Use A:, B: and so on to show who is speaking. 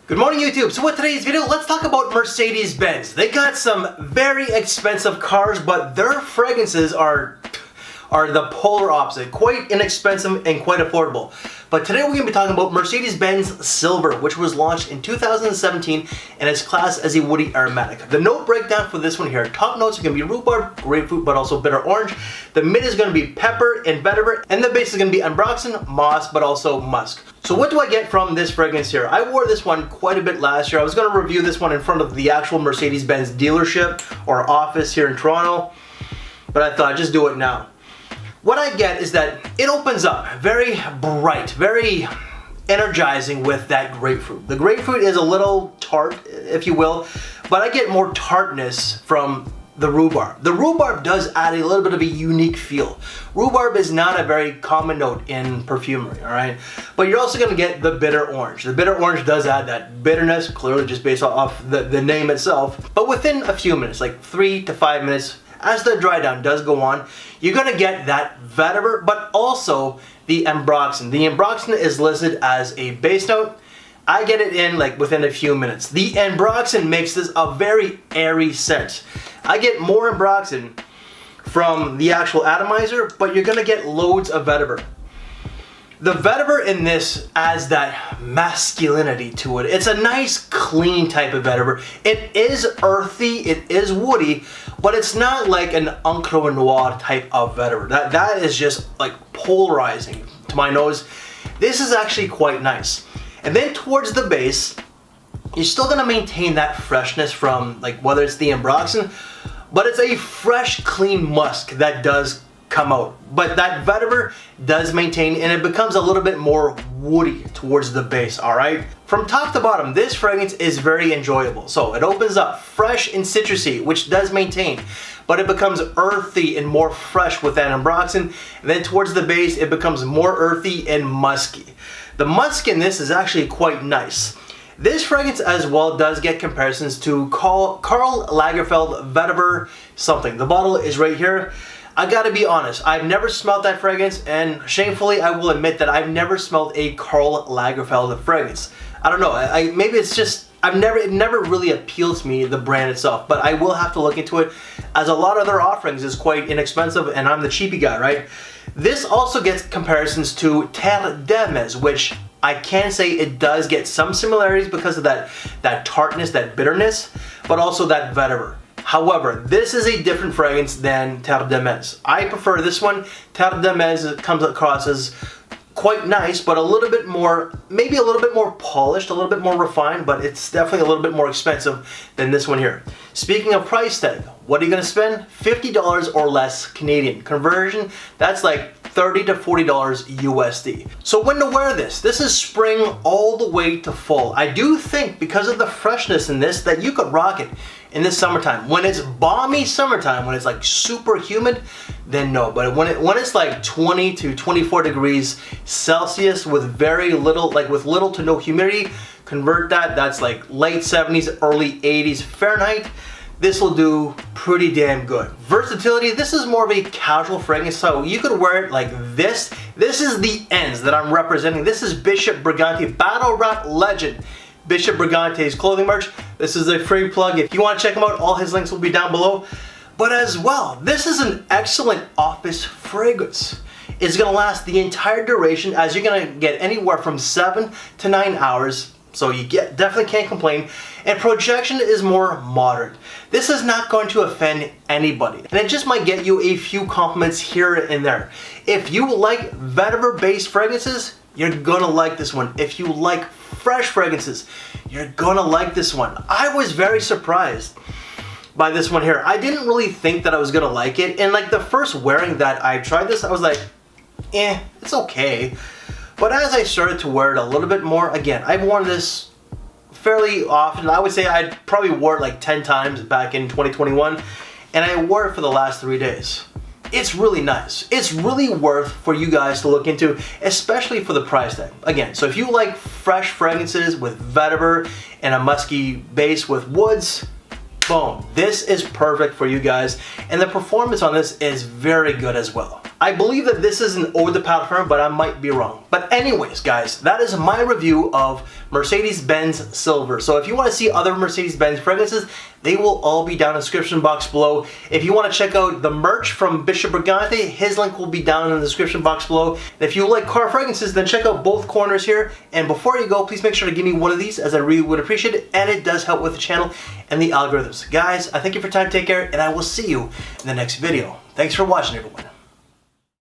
A: Good morning, YouTube. So with today's video, let's talk about Mercedes-Benz. They got some very expensive cars, but their fragrances are the polar opposite. Quite inexpensive and quite affordable. But today we're going to be talking about Mercedes-Benz Silver, which was launched in 2017 and is classed as a Woody Aromatic. The note breakdown for this one here, top notes are going to be rhubarb, grapefruit, but also bitter orange. The mid is going to be pepper and vetiver, and the base is going to be ambroxan, moss, but also musk. So what do I get from this fragrance here? I wore this one quite a bit last year. I was going to review this one in front of the actual Mercedes-Benz dealership or office here in Toronto, but I thought I'd just do it now. What I get is that it opens up very bright, very energizing with that grapefruit. The grapefruit is a little tart, if you will, but I get more tartness from the rhubarb. The rhubarb does add a little bit of a unique feel. Rhubarb is not a very common note in perfumery, alright? But you're also going to get the bitter orange. The bitter orange does add that bitterness, clearly just based off the name itself. But within a few minutes, like 3 to 5 minutes, as the dry down does go on, you're going to get that vetiver, but also the ambroxan. The ambroxan is listed as a base note. I get it in like within a few minutes. The ambroxan makes this a very airy scent. I get more ambroxan from the actual atomizer, but you're going to get loads of vetiver. The vetiver in this adds that masculinity to it. It's a nice, clean type of vetiver. It is earthy, it is woody, but it's not like an Encre Noir type of vetiver. That is just like polarizing to my nose. This is actually quite nice. And then towards the base, you're still going to maintain that freshness from like whether it's the ambroxan, but it's a fresh, clean musk that does come out. But that vetiver does maintain, and it becomes a little bit more woody towards the base, alright? From top to bottom, this fragrance is very enjoyable. So it opens up fresh and citrusy, which does maintain, but it becomes earthy and more fresh with that ambroxan. And then towards the base, it becomes more earthy and musky. The musk in this is actually quite nice. This fragrance as well does get comparisons to Karl Lagerfeld Vetiver something. The bottle is right here. I gotta be honest, I've never smelled that fragrance, and shamefully I will admit that I've never smelled a Karl Lagerfeld fragrance. I don't know, maybe it's just, it never really appealed to me, the brand itself, but I will have to look into it, as a lot of their offerings is quite inexpensive, and I'm the cheapie guy, right? This also gets comparisons to Terre d'Hermes, which I can say it does get some similarities because of that tartness, that bitterness, but also that vetiver. However, this is a different fragrance than Terre d'Hermes. I prefer this one. Terre d'Hermes comes across as quite nice, but a little bit more, maybe a little bit more polished, a little bit more refined, but it's definitely a little bit more expensive than this one here. Speaking of price tag, what are you going to spend? $50 or less Canadian. Conversion, that's like $30 to $40 USD. So when to wear this? This is spring all the way to fall. I do think because of the freshness in this that you could rock it in this summertime. When it's balmy summertime, when it's like super humid, then no. But when it's like 20 to 24 degrees Celsius with very little, like with little to no humidity, convert that's like late 70s, early 80s Fahrenheit. This will do pretty damn good. Versatility, this is more of a casual fragrance, so you could wear it like this. This is the ends that I'm representing. This is Bishop Brigante, battle rap legend. Bishop Brigante's clothing merch. This is a free plug. If you want to check him out, all his links will be down below. But as well, this is an excellent office fragrance. It's going to last the entire duration, as you're going to get anywhere from 7 to 9 hours. So you definitely can't complain. And projection is more moderate. This is not going to offend anybody. And it just might get you a few compliments here and there. If you like vetiver based fragrances, you're gonna like this one. If you like fresh fragrances, you're gonna like this one. I was very surprised by this one here. I didn't really think that I was gonna like it. And like the first wearing that I tried this, I was like, it's okay. But as I started to wear it a little bit more, again, I've worn this fairly often. I would say I probably wore it like 10 times back in 2021, and I wore it for the last 3 days. It's really nice. It's really worth for you guys to look into, especially for the price tag. Again, so if you like fresh fragrances with vetiver and a musky base with woods, boom, this is perfect for you guys. And the performance on this is very good as well. I believe that this is an eau de parfum, but I might be wrong. But anyways, guys, that is my review of Mercedes-Benz Silver. So if you want to see other Mercedes-Benz fragrances, they will all be down in the description box below. If you want to check out the merch from Bishop Brigante, his link will be down in the description box below. And if you like car fragrances, then check out both corners here. And before you go, please make sure to give me one of these, as I really would appreciate it. And it does help with the channel and the algorithms. Guys, I thank you for your time. Take care, and I will see you in the next video. Thanks for watching, everyone.